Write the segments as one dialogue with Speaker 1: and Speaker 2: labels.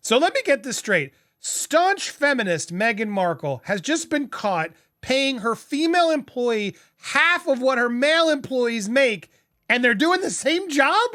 Speaker 1: So let me get this straight. Staunch feminist Meghan Markle has just been caught paying her female employee half of what her male employees make, and they're doing the same job?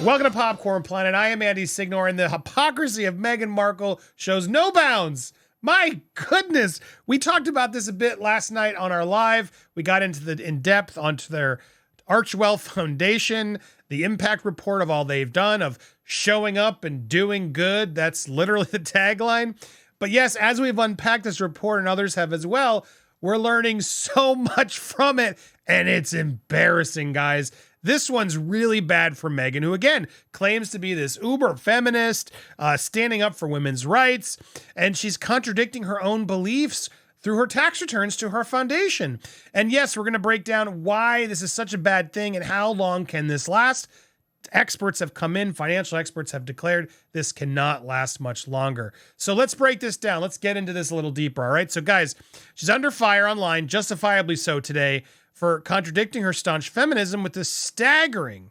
Speaker 1: Welcome to Popcorn Planet. I am Andy Signor, and the hypocrisy of Meghan Markle shows no bounds. My goodness. We talked about this a bit last night on our live. We got into the in-depth onto their Archewell Foundation, the impact report of all they've done, of showing up and doing good. That's literally the tagline. But yes, as we've unpacked this report, and others have as well, we're learning so much from it, and it's embarrassing, guys. This one's really bad for Meghan, who again claims to be this uber feminist, standing up for women's rights, and she's contradicting her own beliefs through her tax returns to her foundation. And yes, we're going to break down why this is such a bad thing and how long can this last. Experts have come in, financial experts have declared this cannot last much longer. So let's break this down. Let's get into this a little deeper, all right? So guys, she's under fire online, justifiably so today, for contradicting her staunch feminism with this staggering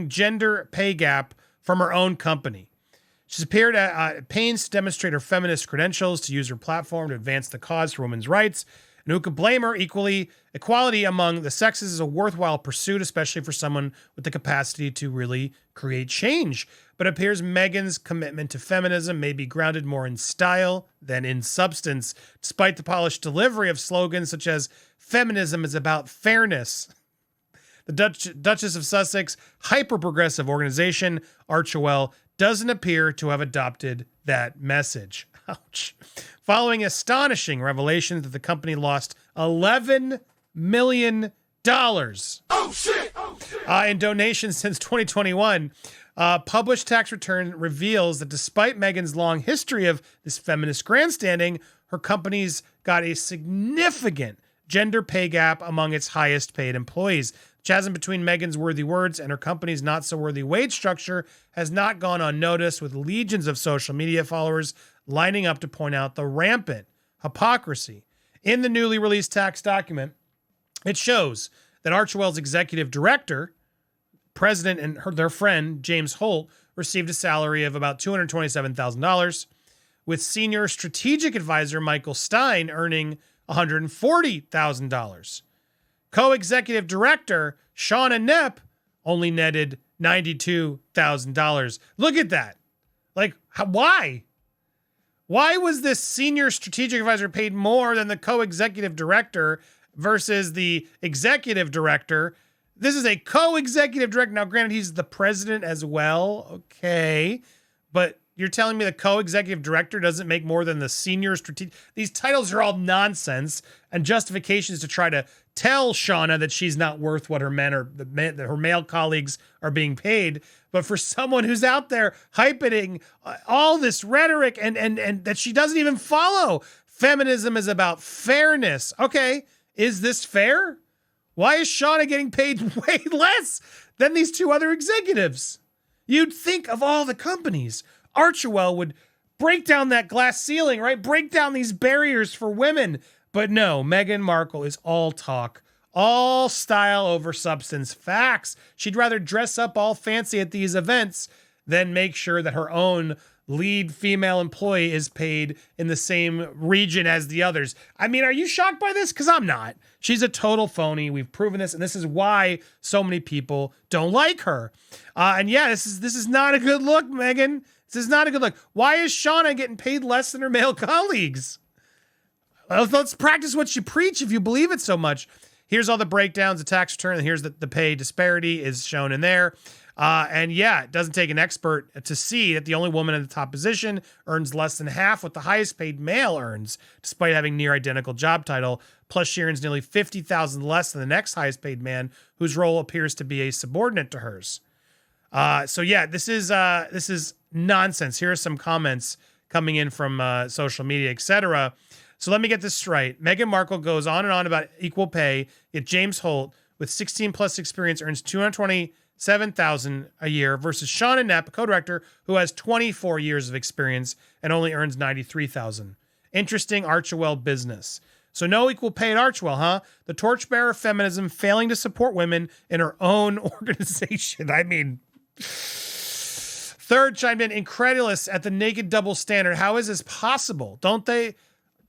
Speaker 1: gender pay gap from her own company. She's appeared at pains to demonstrate her feminist credentials, to use her platform to advance the cause for women's rights. And who could blame her? Equality among the sexes is a worthwhile pursuit, especially for someone with the capacity to really create change. But it appears Meghan's commitment to feminism may be grounded more in style than in substance, despite the polished delivery of slogans such as "Feminism is about fairness." The Duchess of Sussex, hyper-progressive organization, Archewell, doesn't appear to have adopted that message. Ouch. Following astonishing revelations that the company lost $11 million in donations since 2021, published tax return reveals that despite Meghan's long history of this feminist grandstanding, her company's got a significant gender pay gap among its highest paid employees. Chasm between Meghan's worthy words and her company's not so worthy wage structure has not gone unnoticed, with legions of social media followers lining up to point out the rampant hypocrisy. In the newly released tax document, it shows that Archewell's executive director, president, and their friend, James Holt, received a salary of about $227,000, with senior strategic advisor Michael Stein earning $140,000. Co-executive director Shauna Knepp only netted $92,000. Look at that. Like, why? Why was this senior strategic advisor paid more than the co-executive director versus the executive director? This is a co-executive director. Now, granted, he's the president as well. Okay. But you're telling me the co-executive director doesn't make more than the senior strategic? These titles are all nonsense and justifications to try to tell Shauna that she's not worth what her her male colleagues are being paid. But for someone who's out there hyping all this rhetoric and that she doesn't even follow, feminism is about fairness. Okay, is this fair? Why is Shauna getting paid way less than these two other executives? You'd think of all the companies, Archewell would break down that glass ceiling, right? Break down these barriers for women. But no, Meghan Markle is all talk, all style over substance, facts. She'd rather dress up all fancy at these events than make sure that her own lead female employee is paid in the same region as the others. I mean, are you shocked by this? Because I'm not. She's a total phony. We've proven this, and this is why so many people don't like her. And yeah, this is not a good look, Meghan. This is not a good look. Why is Shauna getting paid less than her male colleagues? Let's practice what you preach if you believe it so much. Here's all the breakdowns, the tax return, and here's the pay disparity is shown in there. And yeah, it doesn't take an expert to see that the only woman in the top position earns less than half what the highest paid male earns, despite having near identical job title. Plus, she earns nearly $50,000 less than the next highest paid man, whose role appears to be a subordinate to hers. So yeah, this is nonsense. Here are some comments coming in from social media, etc. So let me get this straight. Meghan Markle goes on and on about equal pay, yet James Holt, with 16 plus experience, earns $227,000 a year versus Shauna Knepp, a co-director who has 24 years of experience and only earns $93,000. Interesting Archewell business. So no equal pay at Archewell, huh? The torchbearer of feminism failing to support women in her own organization. I mean, third chimed in, incredulous at the naked double standard. How is this possible? Don't they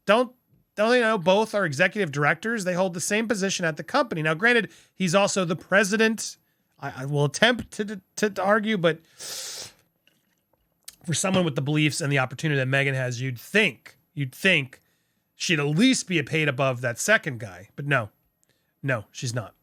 Speaker 1: know both are executive directors? They hold the same position at the company. Now, granted, he's also the president. I will attempt to argue, but for someone with the beliefs and the opportunity that Meghan has, you'd think she'd at least be paid above that second guy. But no, she's not.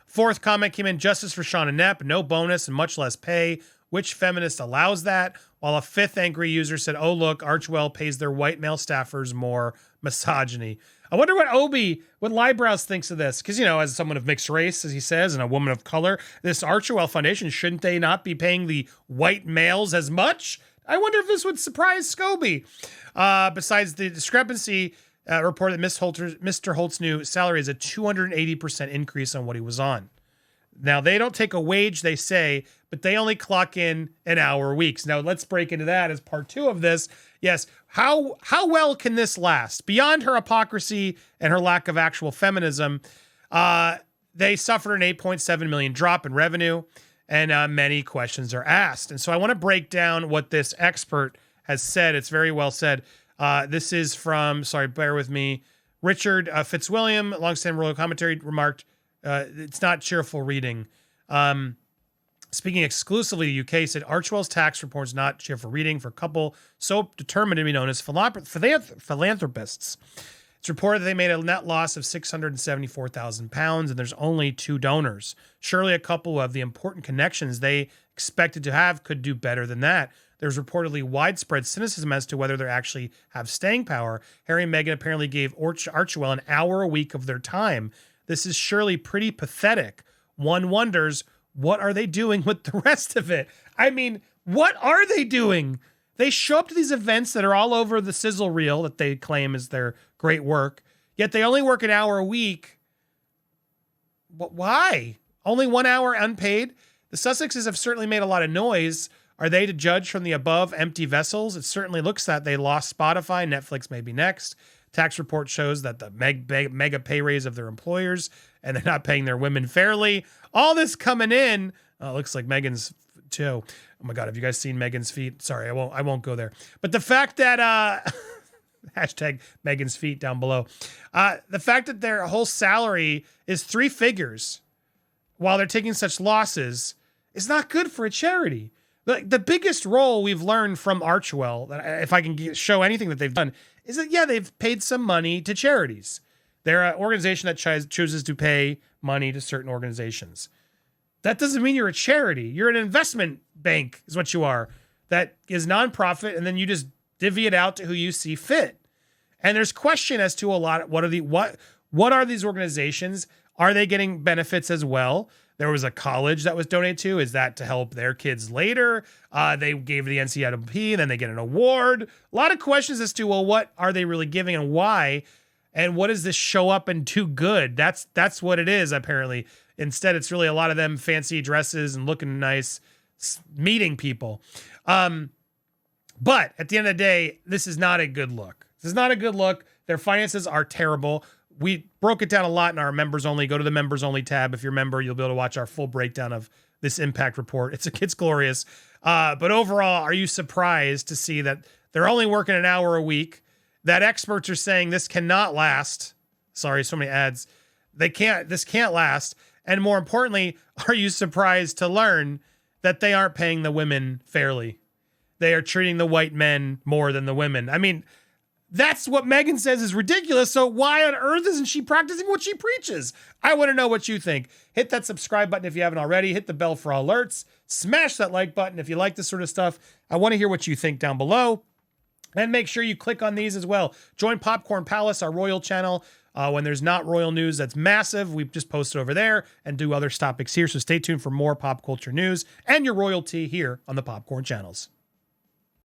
Speaker 1: Fourth comment came in, justice for Sean and Nep, no bonus and much less pay. Which feminist allows that? While a fifth angry user said, oh, look, Archewell pays their white male staffers more. Misogyny. I wonder what Liebrows thinks of this. Because, as someone of mixed race, as he says, and a woman of color, this Archewell Foundation, shouldn't they not be paying the white males as much? I wonder if this would surprise Scobie. Besides the discrepancy, report that Mr. Holt's new salary is a 280% increase on what he was on. Now, they don't take a wage, they say, but they only clock in an hour weeks. Now, let's break into that as part two of this. Yes, how well can this last? Beyond her hypocrisy and her lack of actual feminism, they suffered an 8.7 million drop in revenue, and many questions are asked. And so I want to break down what this expert has said. It's very well said. This is from, bear with me, Richard Fitzwilliam, longstanding royal commentary, remarked, it's not cheerful reading. Speaking exclusively to UK, said Archewell's tax report is not cheerful reading for a couple so determined to be known as philanthropists. It's reported that they made a net loss of £674,000 and there's only 2 donors. Surely a couple who have the important connections they expected to have could do better than that. There's reportedly widespread cynicism as to whether they actually have staying power. Harry and Meghan apparently gave Archewell an hour a week of their time. This is surely pretty pathetic. One wonders, what are they doing with the rest of it? I mean, what are they doing? They show up to these events that are all over the sizzle reel that they claim is their great work, yet they only work an hour a week. Why? Only 1 hour unpaid? The Sussexes have certainly made a lot of noise. Are they to judge from the above empty vessels? It certainly looks that they lost Spotify. Netflix may be next. Tax report shows that the mega pay raise of their employers, and they're not paying their women fairly. All this coming in. Oh, it looks like Meghan's too. Oh my God, have you guys seen Meghan's feet? Sorry, I won't go there. But the fact that hashtag Meghan's feet down below. The fact that their whole salary is 3 figures while they're taking such losses is not good for a charity. The biggest role we've learned from Archewell, if I can show anything that they've done, is that, they've paid some money to charities. They're an organization that chooses to pay money to certain organizations. That doesn't mean you're a charity. You're an investment bank is what you are. That is nonprofit, and then you just divvy it out to who you see fit. And there's question as to a lot. What are these organizations? Are they getting benefits as well? There was a college that was donated to. Is that to help their kids later? They gave the NCAA, and then they get an award. A lot of questions as to, what are they really giving and why? And what does this show up and do good? That's what it is, apparently. Instead, it's really a lot of them fancy dresses and looking nice, meeting people. But at the end of the day, this is not a good look. This is not a good look. Their finances are terrible. We broke it down a lot in our members only. Go to the members only tab. If you're a member, you'll be able to watch our full breakdown of this impact report. It's glorious. But overall, are you surprised to see that they're only working an hour a week? That experts are saying this cannot last. Sorry, so many ads. This can't last. And more importantly, are you surprised to learn that they aren't paying the women fairly? They are treating the white men more than the women. I mean, that's what Meghan says is ridiculous. So why on earth isn't she practicing what she preaches? I want to know what you think. Hit that subscribe button if you haven't already. Hit the bell for alerts. Smash that like button if you like this sort of stuff. I want to hear what you think down below. And make sure you click on these as well. Join Popcorn Palace, our royal channel. When there's not royal news that's massive, we just post it over there and do other topics here. So stay tuned for more pop culture news and your royalty here on the Popcorn channels.